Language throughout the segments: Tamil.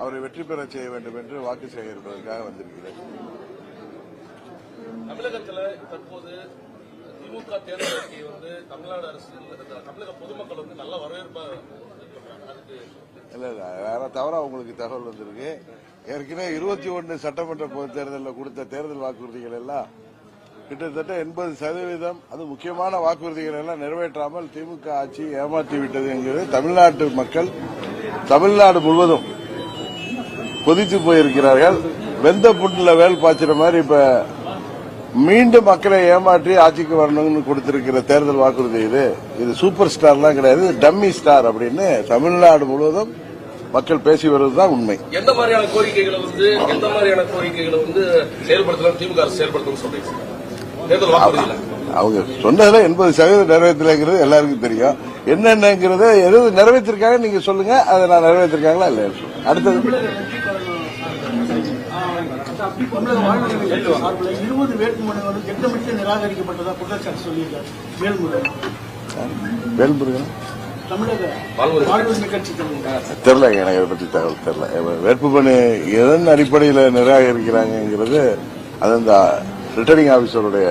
அவரை வெற்றி பெற செய்ய வேண்டும் என்று வாக்கு சேகரிப்பதற்காக வந்திருக்கிறேன். தமிழகத்தில் தற்போது திமுக தேர்தல் அறிக்கை தமிழ்நாடு அரசு தமிழக பொதுமக்கள் நல்ல வரவேற்பா இல்ல வேற தவிர உங்களுக்கு தகவல் வந்திருக்கு. ஏற்கனவே 21 சட்டமன்ற பொதுத் தேர்தலில் கொடுத்த தேர்தல் வாக்குறுதிகள் எல்லாம் கிட்டத்தட்ட 80%, அது முக்கியமான வாக்குறுதிகள் எல்லாம் நிறைவேற்றாமல் திமுக ஆட்சி ஏமாற்றி விட்டது என்கிறது தமிழ்நாட்டு மக்கள் தமிழ்நாடு முழுவதும் கொதித்து போயிருக்கிறார்கள். வெந்த புண்ணில் வேல் பாய்ச்சிற மாதிரி இப்ப மீண்டும் மக்களை ஏமாற்றி ஆட்சிக்கு வரணும்னு கொடுத்திருக்கிற தேர்தல் வாக்குறுதி இது சூப்பர் ஸ்டார்லாம் கிடையாது, டம்மி ஸ்டார் அப்படின்னு தமிழ்நாடு முழுவதும் மக்கள் பேசி வருவதுதான் உண்மை. எந்த மாதிரியான கோரிக்கைகளை செயல்படுத்தலாம் திமுக அரசு செயல்படுத்தணும் சொல்றீங்க? அவங்க சொன்னதுல 80% நிறைவேற்றலைங்கிறது எல்லாருக்கும் தெரியும். என்னென்னங்கிறத எது நிறைவேற்றிருக்காங்க நீங்க சொல்லுங்க, அதை நான் நிறைவேற்றிருக்காங்களா இல்ல. அடுத்தது 20 வேட்புமனு திட்டமிட்டு நிராகரிக்கப்பட்டதா குற்றச்சாட்டு சொல்லியிருக்காரு வேல்முருகன். தெரியல, எனக்கு அதை பத்தி தகவல் தெரியல. வேட்புமனு எதன் அடிப்படையில் நிராகரிக்கிறாங்கிறது அது அந்த ரிட்டர்னிங் ஆபீசருடைய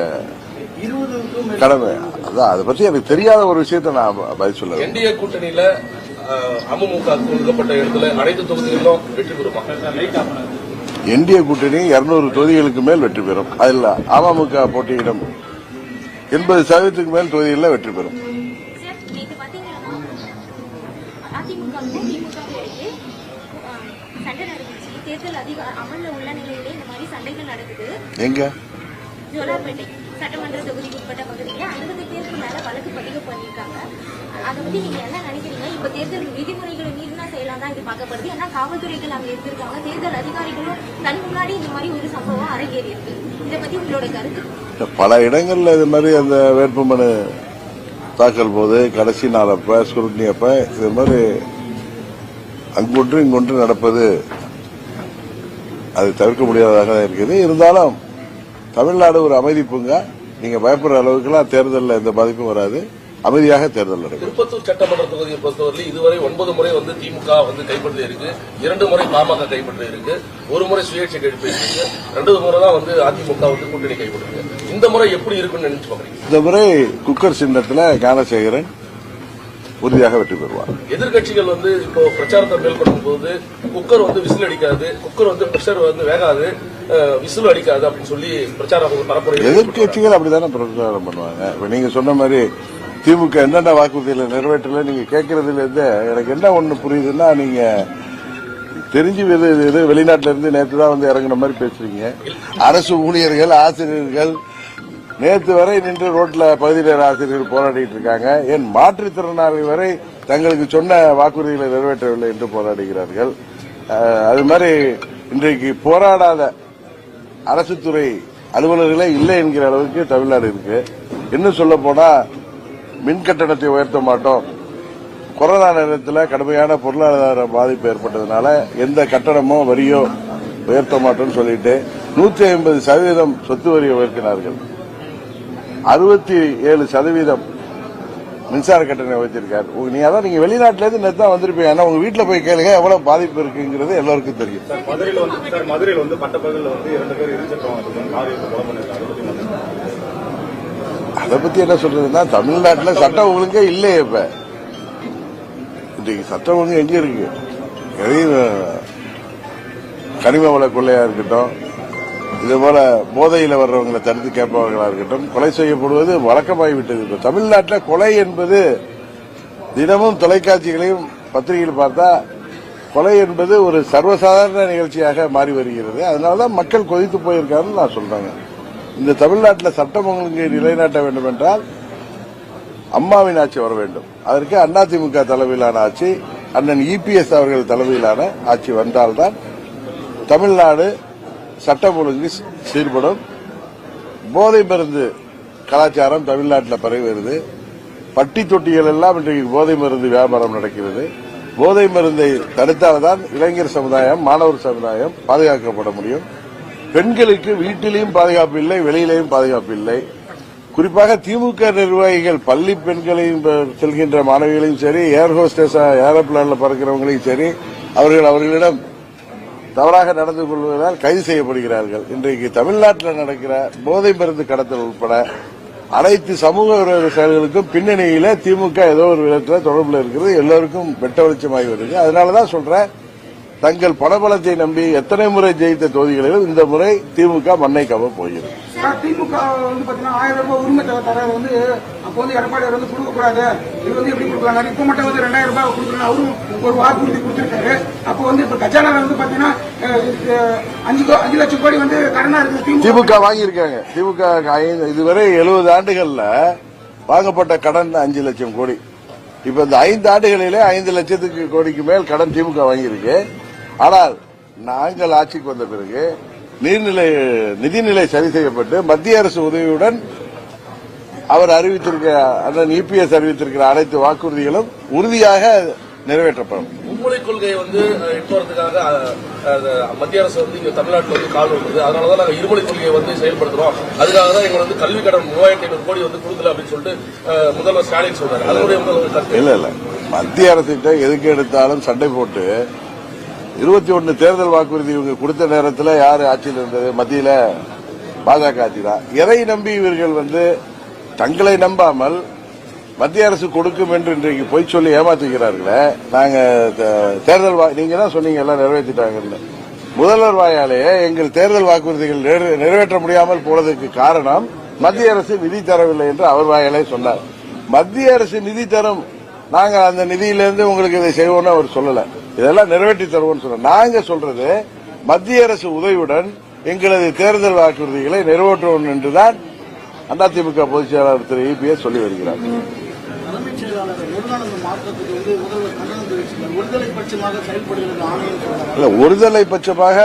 கடமை. அதான் அதை பத்தி எனக்கு தெரியாத ஒரு விஷயத்தை நான் பதில் சொல்ல. என்டிஏ கூட்டணியில அமமுக ஒதுக்கப்பட்ட இடத்துல அனைத்து தொகுதிகளிலும் வெற்றி பெறுமா? என்டிஏ கூட்டணி 200 தொகுதிகளுக்கு மேல் வெற்றி பெறும். அதில் அமமுக போட்டியிடும் 80% மேல் தொகுதிகளில் வெற்றி பெறும். எங்க சட்டமன்ற தொகுதிக்கு உட்பட்ட பகுதியில் 50 பேருக்கு மேல வழக்கு பதிவு பண்ணிருக்காங்க. அதை பத்தி நீங்க என்ன நினைக்கிறீங்க? இப்ப தேர்தல் விதிமுறைகளை மீறினா செய்யலாம் தான் இது பார்க்கப்படுது. ஏன்னா காவல்துறைகள் அங்க இருந்திருக்காங்க, தேர்தல் அதிகாரிகளும் தன் முன்னாடி இந்த மாதிரி ஒரு சம்பவம் அரங்கேறி இருக்கு. இதை பத்தி உங்களோட கருத்து? பல இடங்கள்ல இது மாதிரி அந்த வேட்புமனு தாக்கல் போது கடைசி நாளப்ப ஸ்குருட்னி அப்ப இது மாதிரி அங்கொன்று இங்கொன்று நடப்பது அது தவிர்க்க முடியாததாக இருக்குது. இருந்தாலும் தமிழ்நாடு ஒரு அமைதி பூங்கா. நீங்க பயப்படுற அளவுக்குலாம் தேர்தலில் எந்த பாதிப்பும் வராது. அமைதியாக தேர்தல் நடக்கும். திருப்பத்தூர் சட்டமன்ற தொகுதியை பொறுத்தவரை இதுவரை 9 முறை திமுக கைப்பற்றி இருக்கு, 2 முறை பாமக கைப்பற்றி இருக்கு, 1 முறை சுயேட்சை கைப்பற்றி இருக்கு, 2 முறை தான் அதிமுக கூட்டணி கைப்பற்றி. இந்த முறை எப்படி இருக்குன்னு நினைச்சு பாக்குறீங்க? இந்த முறை குக்கர் சின்னத்தில் ஞானசேகரன் உறுதியாக வெற்றி பெறுவார். எதிர்கட்சிகள் இப்போ பிரச்சாரத்தை மேற்கொள்ளும் போது குக்கர் விசில் அடிக்காது, குக்கர் பிரஷர் வேகாது, விசில் அடிக்காது அப்படின்னு சொல்லி பிரச்சாரம் பரப்புரை. எதிர்கட்சிகள் அப்படித்தானே பிரச்சாரம் பண்ணுவாங்க. இப்ப நீங்க சொன்ன மாதிரி திமுக என்னென்ன வாக்குறுதிகளை நிறைவேற்றல நீங்க கேட்கறதுல இருந்து எனக்கு என்ன ஒண்ணு புரியுதுன்னா, நீங்க தெரிஞ்சு வெளிநாட்டில இருந்து நேற்று தான் இறங்குன மாதிரி பேசுறீங்க. அரசு ஊழியர்கள், ஆசிரியர்கள் நேற்று வரை நின்று ரோட்ல பகுதி நேர ஆசிரியர்கள் போராடிட்டு இருக்காங்க. ஏன் மாற்றுத்திறனாளி வரை தங்களுக்கு சொன்ன வாக்குறுதிகளை நிறைவேற்றவில்லை என்று போராடுகிறார்கள். அது மாதிரி இன்றைக்கு போராடாத அரசு துறை அலுவலர்களே இல்லை என்கிற அளவுக்கு தமிழ்நாடு இருக்கு. இன்னும் சொல்ல போனா மின் கட்டணத்தை உயர்த்த மாட்டோம், கொரோனா நேரத்தில் கடுமையான பொருளாதார பாதிப்பு ஏற்பட்டதுனால எந்த கட்டணமோ வரியோ உயர்த்த மாட்டோம்னு சொல்லிட்டு 150% சொத்து வரியை உயர்த்தினார்கள். 67% மின்சார கட்டணம் உயர்த்திருக்காரு. நீங்க வெளிநாட்டில இருந்து நேற்று தான் வந்திருப்பீங்க. ஆனா உங்க வீட்டுல போய் கேளுங்க எவ்வளவு பாதிப்பு இருக்குங்கிறது எல்லாருக்கும் தெரியும். மதுரையில் பட்டப்பகல் 2 பேர் அதை பத்தி என்ன சொல்றதுன்னா, தமிழ்நாட்டில் சட்டம் ஒழுங்கே இல்லையே. இப்ப இன்றைக்கு சட்டம் ஒழுங்கு எங்க இருக்கு? கனிம வள கொள்ளையா இருக்கட்டும், இதே போல போதையில வர்றவங்களை தடுத்து கேட்பவர்களா இருக்கட்டும், கொலை செய்யப்படுவது வழக்கமாகிவிட்டது. இப்ப தமிழ்நாட்டில் கொலை என்பது தினமும் தொலைக்காட்சிகளையும் பத்திரிகையில் பார்த்தா கொலை என்பது ஒரு சர்வசாதாரண நிகழ்ச்சியாக மாறி வருகிறது. அதனாலதான் மக்கள் கொதித்து போயிருக்காருன்னு நான் சொல்றேங்க. இந்த தமிழ்நாட்டில் சட்டம் ஒழுங்கை நிலைநாட்ட வேண்டும் என்றால் அம்மாவின் ஆட்சி வர வேண்டும். அதற்கு அதிமுக தலைமையிலான ஆட்சி, அண்ணன் இபிஎஸ் அவர்கள் தலைமையிலான ஆட்சி வந்தால்தான் தமிழ்நாடு சட்டம் ஒழுங்கு சீர்படும். போதை மருந்து கலாச்சாரம் தமிழ்நாட்டில் பரவி வருது. பட்டி தொட்டிகள் எல்லாம் இன்றைக்கு போதை மருந்து வியாபாரம் நடக்கிறது. போதை மருந்தை தடுத்தால்தான் இளைஞர் சமுதாயம், மாணவர் சமுதாயம் பாதுகாக்கப்பட முடியும். பெண்களுக்கு வீட்டிலையும் பாதுகாப்பு இல்லை, வெளியிலையும் பாதுகாப்பு இல்லை. குறிப்பாக திமுக நிர்வாகிகள் பள்ளி பெண்களையும் செல்கின்ற மாணவிகளையும் சரி, ஏர் ஹோஸ்டஸ் ஏரோப்ளான்ல பறக்கிறவங்களையும் சரி, அவர்களிடம் தவறாக நடந்து கொள்வதால் கைது செய்யப்படுகிறார்கள். இன்றைக்கு தமிழ்நாட்டில் நடக்கிற போதை மருந்து கடத்தல் உட்பட அனைத்து சமூக விரோத செயல்களுக்கும் பின்னணியில திமுக ஏதோ ஒரு விதத்தில் தொடர்பில் இருக்கிறது. எல்லோருக்கும் வெட்ட வெளிச்சமாகி வருது. அதனாலதான் சொல்றேன், தங்கள் பணபலத்தை நம்பி எத்தனை முறை ஜெயித்த தொகுதிகளிலும் இந்த முறை திமுக மண்ணை கவ போகிறது. திமுக வந்து பாத்தீங்கன்னா 1000 ரூபாய் உரிமை தர வந்து அப்போ வந்து எடப்பாடியார் வந்து கொடுக்கக்கூடாது, இது வந்து எப்படி கொடுக்கலாம், இப்ப மட்டும் வந்து 2000 ரூபாய் கொடுக்கணும் அவரும் ஒரு வாக்குறுதி கொடுத்திருக்காரு. அப்போ வந்து இப்ப கஜானா வந்து பாத்தீங்கன்னா 5 லட்சம் கோடி வந்து கடனா இருக்கு திமுக வாங்கியிருக்காங்க. திமுக இதுவரை 70 ஆண்டுகள்ல வாங்கப்பட்ட கடன் 5 லட்சம் கோடி. இப்ப இந்த 5 ஆண்டுகளிலே 5 லட்சத்துக்கு கோடிக்கு மேல் கடன் திமுக வாங்கியிருக்கு. ஆனால் நாங்கள் ஆட்சிக்கு வந்த பிறகு நிதிநிலை சரி செய்யப்பட்டு மத்திய அரசு உதவியுடன் அவர் அறிவித்திருக்க அண்ணன் இபிஎஸ் அறிவித்திருக்கிற அனைத்து வாக்குறுதிகளும் உறுதியாக நிறைவேற்றப்படும். மும்மொழி கொள்கையை வந்து எட்டுவதற்காக மத்திய அரசு வந்து இங்க தமிழ்நாட்டில் வந்து கால் வந்தது. அதனாலதான் நாங்கள் இருமொழி கொள்கையை வந்து செயல்படுத்துறோம். அதுக்காக தான் எங்க வந்து கல்வி கடன் 3500 கோடி வந்து கொடுக்கல அப்படின்னு சொல்லிட்டு முதல்வர் ஸ்டாலின் சொல்றாரு. அதனுடைய இல்ல மத்திய அரசிட்ட எதுக்கு எடுத்தாலும் சண்டை போட்டு 21 தேர்தல் வாக்குறுதி இவங்க கொடுத்த நேரத்தில் யாரு ஆட்சியில் இருந்தது? மத்தியில பாஜக ஆட்சி தான். எதை நம்பி இவர்கள் வந்து தங்களை நம்பாமல் மத்திய அரசு கொடுக்கும் என்று இன்றைக்கு பொய் சொல்லி ஏமாத்துகிறார்களே. நாங்க தேர்தல் நீங்க தான் சொன்னீங்க எல்லாம் நிறைவேற்றிட்டாங்கன்னு. முதல்வர் வாயாலேயே எங்கள் தேர்தல் வாக்குறுதிகள் நிறைவேற்ற முடியாமல் போனதுக்கு காரணம் மத்திய அரசு நிதி தரவில்லை என்று அவர் வாயாலே சொன்னார். மத்திய அரசு நிதி தரும், நாங்க அந்த நிதியிலிருந்து உங்களுக்கு இதை செய்வோம்னு அவர் சொல்லல. இதெல்லாம் நிறைவேற்றி தருவோம்னு சொல்ற. நாங்க சொல்றது மத்திய அரசு உதவியுடன் எங்களது தேர்தல் வாக்குறுதிகளை நிறைவேற்றுவோம் என்றுதான் அதிமுக பொதுச் செயலாளர் திரு இபிஎஸ் சொல்லி வருகிறார். தலைமைச் செயலாளர் நிர்வாக மாற்றத்துக்கு வந்து முதல்வர் கண்டனம் தெரிவித்தார். ஒருதலை பட்சமாக செயல்படுகிறது ஆணையம். ஒருதலை பட்சமாக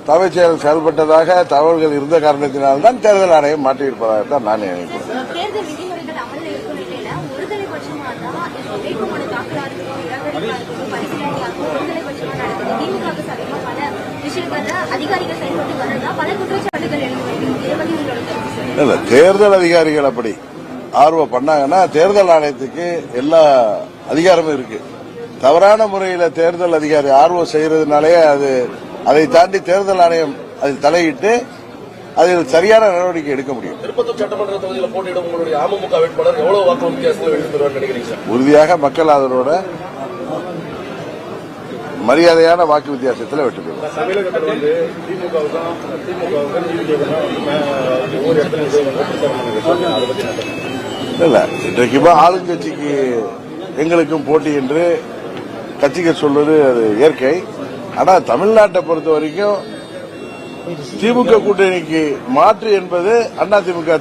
தலைமைச் செயலர் செயல்பட்டதாக தகவல்கள் இருந்த காரணத்தினால்தான் தேர்தல் ஆணையம் மாற்றியிருப்பதாக தான் நான் நினைக்கிறேன். தேர்தல் விதிமுறைகள் அமலில் இருக்கும் நிலையில ஒருதலை பட்சமாக தான் வேட்புமனு தாக்கலா இருக்கணும், நிராகரிப்பா இருக்கணும், பரிசீலனையா இருக்கும், ஒருதலை பட்சமாக நடக்குது. திமுக சமீப பல விஷயங்கள்ல அதிகாரிகள் செயல்பட்டு வரதா பல குற்றச்சாட்டுகள் எழுந்து இதை பத்தி உங்களோட கருத்து? இல்ல, தேர்தல் அதிகாரிகள் அப்படி ஆர்வம் பண்ணாங்கன்னா தேர்தல் ஆணையத்துக்கு எல்லா அதிகாரமும் இருக்கு. தவறான முறையில் தேர்தல் அதிகாரி ஆர்வம் செய்யறதுனாலே அதை தாண்டி தேர்தல் ஆணையம் அதில் தலையிட்டு அதில் சரியான நடவடிக்கை எடுக்க முடியும். திருப்பத்தூர் சட்டமன்ற தொகுதியில் போட்டியிடும் உங்களுடைய அமமுக வேட்பாளர் எவ்வளவு வாக்கு வித்தியாசத்தில் வெற்றி பெறுவார் நினைக்கிறீங்க? உறுதியாக மக்கள் ஆதரவோட மரியாதையான வாக்கு வித்தியாசத்தில் வெற்றி பெறுவார். தமிழகத்தில் வந்து இல்ல, இன்றைக்குமா ஆளுங்கட்சிக்கு எங்களுக்கும் போட்டி என்று கட்சிகள் சொல்வது அது இயற்கை. ஆனா தமிழ்நாட்டை பொறுத்த வரைக்கும் திமுக கூட்டணிக்கு மாற்று என்பது அதிமுக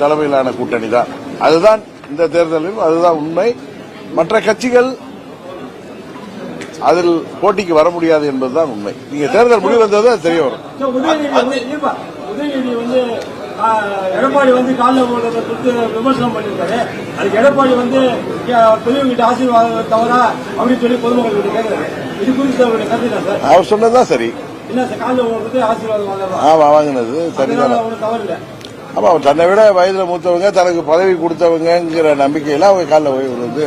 தலைமையிலான கூட்டணி தான். அதுதான் இந்த தேர்தலில் அதுதான் உண்மை. மற்ற கட்சிகள் அதில் போட்டிக்கு வர முடியாது என்பதுதான் உண்மை. நீங்க தேர்தல் முடிவு வந்தது அது தெரிய வரும். உதயநிதி வந்து எடப்பாடி வந்து காலைல கொடுத்து விமர்சனம் பண்ணிருக்காரு. அதுக்கு எடப்பாடி வந்து பெரியவங்கிட்ட ஆசீர்வாதம் தவறா அப்படின்னு சொல்லி பொதுமக்கள் கேட்கிறாரு. இது குறித்து அவருடைய கருத்து தான் சார்? அவர் சொன்னதுதான் சரி. இல்ல சார், காலைல வந்து ஆசீர்வாதம் ஆமா வாங்கினது சரிதான். தவறு இல்லை. ஆமா, தன்னை விட வயதுல மூத்தவங்க தனக்கு பதவி கொடுத்தவங்கிற நம்பிக்கையில அவங்க காலில் போய் வந்து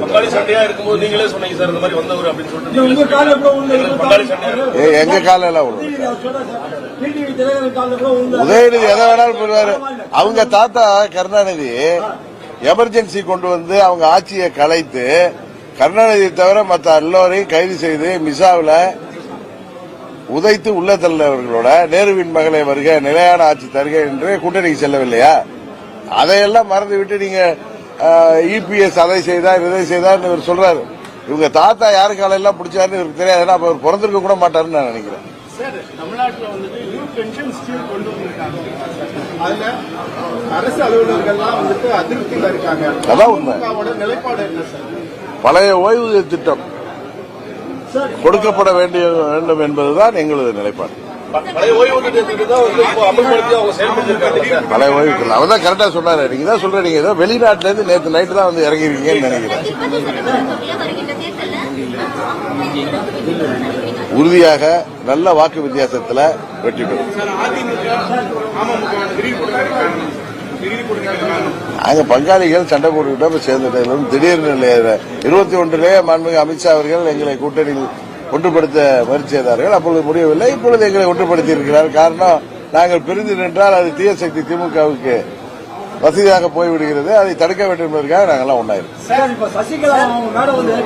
பங்காளி சண்டையா இருக்கும்போது நீங்களே சொன்னீங்க சார் இந்த மாதிரி வந்தவர் அப்படின்னு சொல்லிட்டு. உங்க கால கூட பங்காளி சண்டையா எங்க கால எல்லாம் உதயநிதி எதை வேணாலும் போடுவாரு. அவங்க தாத்தா கருணாநிதி எமர்ஜென்சி கொண்டு வந்து அவங்க ஆட்சியை கலைத்து கருணாநிதி தவிர மற்ற எல்லோரையும் கைது செய்து மிசாவில் உதைத்து உள்ள தள்ளவர்களோட நேருவின் மகளை வருக நிலையான ஆட்சி தருக என்று கூட்டணிக்கு செல்லவில்லையா? அதையெல்லாம் மறந்துவிட்டு நீங்க இபிஎஸ் அதை செய்தார் இதை செய்தார் இவர் சொல்றாரு. இவங்க தாத்தா யாரு காலையெல்லாம் பிடிச்சாருன்னு இவருக்கு தெரியாது. அப்ப அவர் பிறந்திருக்க கூட மாட்டாருன்னு நான் நினைக்கிறேன். தமிழ்நாட்டில் வந்துட்டு நியூ பென்ஷன் ஸ்கீம் கொண்டு வந்திருக்காங்க. அதுல அரசு அலுவலர்கள்லாம் வந்துட்டு அதிருப்தியில இருக்காங்க. அதான் உண்மை. நிலைப்பாடு என்ன சார்? பழைய ஓய்வூதிய திட்டம் கொடுக்கப்பட வேண்டும் என்பதுதான் எங்களது நிலைப்பாடு. பழைய ஓய்வூதியத்தை தான் வந்து இப்போ அமல்படுத்தி அவங்க செயல்படுத்திருக்காங்க. பழைய ஓய்வு அவர் தான் கரெக்டா சொன்னாரு. நீங்க தான் சொல்றீங்க, நீங்க ஏதோ வெளிநாட்டுல இருந்து நேற்று நைட்டு தான் வந்து இறங்கிருக்கீங்கன்னு நினைக்கிறேன். உறுதியாக நல்ல வாக்கு வித்தியாசத்தில் வெற்றி பெறும். நாங்க பங்காளிகள் சண்டை போட்டுக்கிட்டோம் சேர்ந்துட்டோம். திடீர்னு 21 மாண்புமிகு அமித்ஷா அவர்கள் எங்களை கூட்டணியில் ஒன்றுபடுத்த முயற்சி செய்தார்கள். அப்பொழுது முடியவில்லை. இப்பொழுது எங்களை ஒன்றுபடுத்தி இருக்கிறார். காரணம், நாங்கள் பிரிந்து நின்றால் அது தீய சக்தி திமுகவுக்கு வசதியாக போய்விடுகிறது. அதை தடுக்க வேண்டும் என்பதற்காக நாங்கள்லாம் ஒன்றாயிருக்கோம். சார், இப்ப சசிகலா அவங்க மேடம் வந்து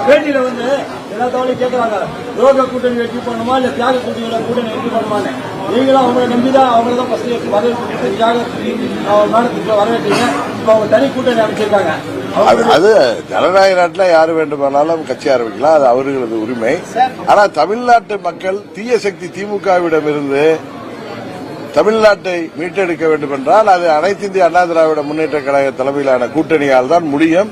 பேட்டியில வந்து எல்லா தவளையும் கேட்கறாங்க, துரோக கூட்டணி வெற்றி பண்ணுமா இல்ல தியாக கூட்டணி வெற்றி பண்ணுமான்னு. நீங்களும் அவங்களை நம்பிதான் அவங்கள தான் ஃபர்ஸ்ட் வரவேற்று தியாக மேடத்துக்கு வரவேற்றீங்க. இப்ப அவங்க தனி கூட்டணி அமைச்சிருக்காங்க. அது ஜனநாயக நாட்டில் யாரு வேண்டுமானாலும் கட்சி ஆரம்பிக்கலாம். அது அவர்களது உரிமை. ஆனா தமிழ்நாட்டு மக்கள் தீய சக்தி திமுகவிடமிருந்து தமிழ்நாட்டை மீட்டெடுக்க வேண்டும் என்றால் அது அனைத்து இந்திய அண்ணா திராவிட முன்னேற்ற கழக தலைமையிலான கூட்டணியால் தான் முடியும்.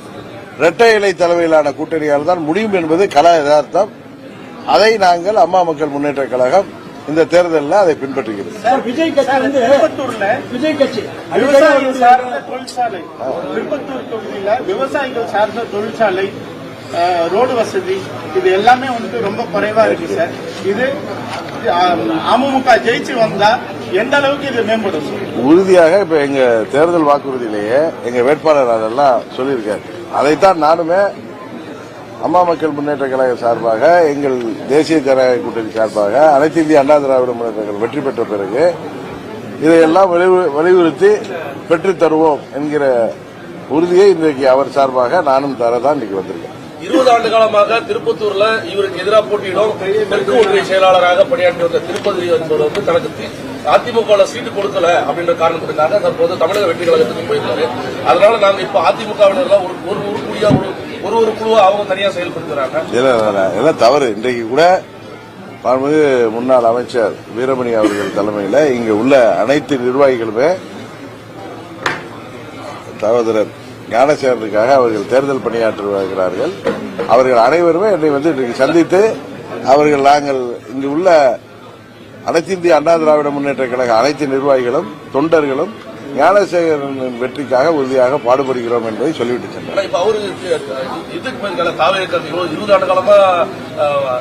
இரட்டை இலை தலைமையிலான கூட்டணியால் தான் முடியும் என்பது கல யதார்த்தம். அதை நாங்கள் அம்மா மக்கள் முன்னேற்ற கழகம் இந்த தேர்தலில் அதை பின்பற்றுகிறது. விஜய் கட்சி வந்து விஜய் கட்சி விவசாயிகள் சார்ந்த தொழிற்சாலை, திருப்பத்தூர் தொகுதியில விவசாயிகள் சார்ந்த தொழிற்சாலை, ரோடு வசதி, இது எல்லாமே வந்துட்டு ரொம்ப குறைவா இருக்கு சார். இது அமமுக ஜெயிச்சு வந்தா எந்த அளவுக்கு இது மேம்படும்? உறுதியாக இப்ப எங்க தேர்தல் வாக்குறுதியிலேயே எங்க வேட்பாளர் அதெல்லாம் சொல்லியிருக்காரு. அதைத்தான் நானுமே அம்மா மக்கள் முன்னேற்ற கழக சார்பாக, எங்கள் தேசிய ஜனநாயக கூட்டணி சார்பாக அனைத்து இந்திய அண்ணா திராவிட முன்னேற்ற கழகம் வெற்றி பெற்ற பிறகு இதையெல்லாம் வலியுறுத்தி பெற்றுத் தருவோம் என்கிற உறுதியை இன்றைக்கு அவர் சார்பாக நானும் தரதான் இன்னைக்கு வந்திருக்கேன். 20 ஆண்டு காலமாக திருப்பத்தூர்ல இவருக்கு எதிராக போட்டியிடும் தெற்கு ஒன்றிய செயலாளராக பணியாற்றி வந்த திருப்பதி என்பவர் வந்து தனக்கு அதிமுக சீட்டு கொடுக்கல அப்படின்ற காரணத்துக்காக தற்போது தமிழக வெற்றி கழகத்துக்கு போயிருக்காரு. அதனால நாங்க இப்ப அதிமுகவினர் ஒரு உருப்படியா ஒரு குழுவா அவங்க தனியா செயல்படுத்துறாங்க. இதெல்லாம் தவறு. இன்றைக்கு கூட முன்னாள் அமைச்சர் வீரமணி அவர்கள் தலைமையில் இங்கு உள்ள அனைத்து நிர்வாகிகளுமே சகோதரர் ஞானசேகரனுக்காக அவர்கள் தேர்தல் பணியாற்றி வருகிறார்கள். அவர்கள் அனைவருமே என்னை வந்து இன்றைக்கு சந்தித்து அவர்கள் நாங்கள் இங்கு உள்ள அனைத்து இந்திய அண்ணா திராவிட முன்னேற்ற கழக அனைத்து நிர்வாகிகளும் தொண்டர்களும் ஞானசேகரன் வெற்றிக்காக உறுதியாக பாடுபடுகிறோம் என்பதை சொல்லிவிட்டு சென்றார். இப்ப அவரு இதுக்கு மேல தாவேக்காவுக்கு 20 ஆண்டு காலமா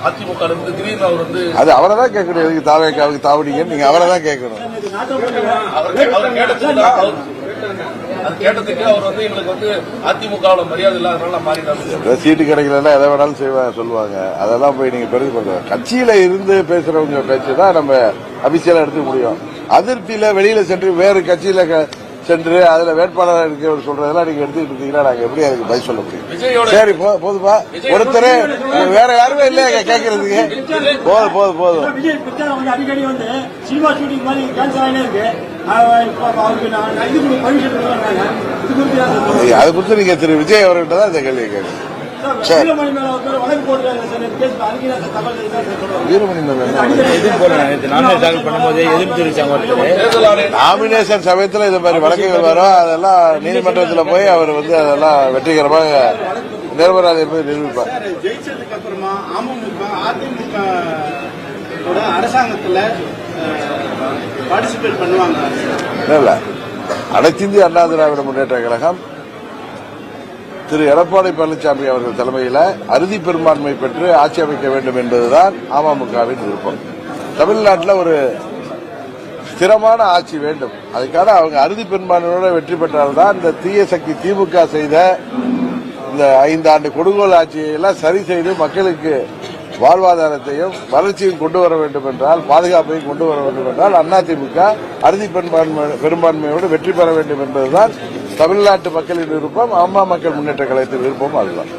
அதிமுக இருந்து திடீர்னு அவர் வந்து அது அவரை தான் கேட்கணும். எதுக்கு தாவேக்காவுக்கு தாவடிங்க, நீங்க அவரை தான் கேட்கணும். கேட்டதுக்கு அவர் வந்து எங்களுக்கு வந்து அதிமுக மரியாதை இல்லாதனால மாறினாங்க. சீட்டு கிடைக்கலன்னா எதை வேணாலும் சொல்லுவாங்க. அதெல்லாம் போய் நீங்க பெருசு பண்ணுங்க. கட்சியில இருந்து பேசுறவங்க பேச்சு தான் நம்ம அபிஷியலா எடுத்துக்க முடியும். அதிருப்தியில வெளியில சென்று வேறு கட்சியில சென்று அதுல வேட்பாளர் இருக்கவர் சொல்றதெல்லாம் நீங்க எடுத்துக்கிட்டு இருந்தீங்கன்னா நாங்க எப்படி அதுக்கு பதில் சொல்ல முடியும்? சரி போதுமா, ஒருத்தர் வேற யாருமே இல்லையா கேட்கறதுக்கு? போதும். விஜய் பிரச்சாரம் வந்து அடிக்கடி வந்து சினிமா ஷூட்டிங் மாதிரி கேன்சல் ஆகினே இருக்கு. அது குறித்து நீங்க திரு விஜய் அவர்கிட்ட தான் இந்த கேள்வியை கேட்கணும். நாமினேஷன் சமயத்தில் இந்த மாதிரி வழக்குகள் வரும். அதெல்லாம் நீதிமன்றத்தில் போய் அவர் வந்து அதெல்லாம் வெற்றிகரமாக நிரபராதி என்பதை நிரூபிப்பார். ஜெயிச்சதுக்கு அப்புறமா அதிமுக அரசாங்கத்தில் பார்ட்டிசிபேட் பண்ணுவாங்க. இல்ல, அனைத்து இந்திய அண்ணா திராவிட முன்னேற்ற கழகம் திரு எடப்பாடி பழனிசாமி அவர்கள் தலைமையில் அறுதி பெரும்பான்மை பெற்று ஆட்சி அமைக்க வேண்டும் என்பதுதான் அமமுகவின் விருப்பம். தமிழ்நாட்டில் ஒரு ஸ்திரமான ஆட்சி வேண்டும். அதுக்காக அவங்க அறுதி பெரும்பான்மையோட வெற்றி பெற்றால்தான் இந்த தீய சக்தி திமுக செய்த இந்த 5 ஆண்டு கொடுங்கோல் ஆட்சியெல்லாம் சரி செய்து மக்களுக்கு வாழ்வாதாரத்தையும் வளர்ச்சியும் கொண்டு வர வேண்டும் என்றால், பாதுகாப்பையும் கொண்டு வர வேண்டும் என்றால் அதிமுக அறுதி பெரும்பான்மையோடு வெற்றி பெற வேண்டும் என்பதுதான் தமிழ்நாட்டு மக்களின் விருப்பம். அம்மா மக்கள் முன்னேற்ற கழகத்தின் விருப்பம் அதுதான்.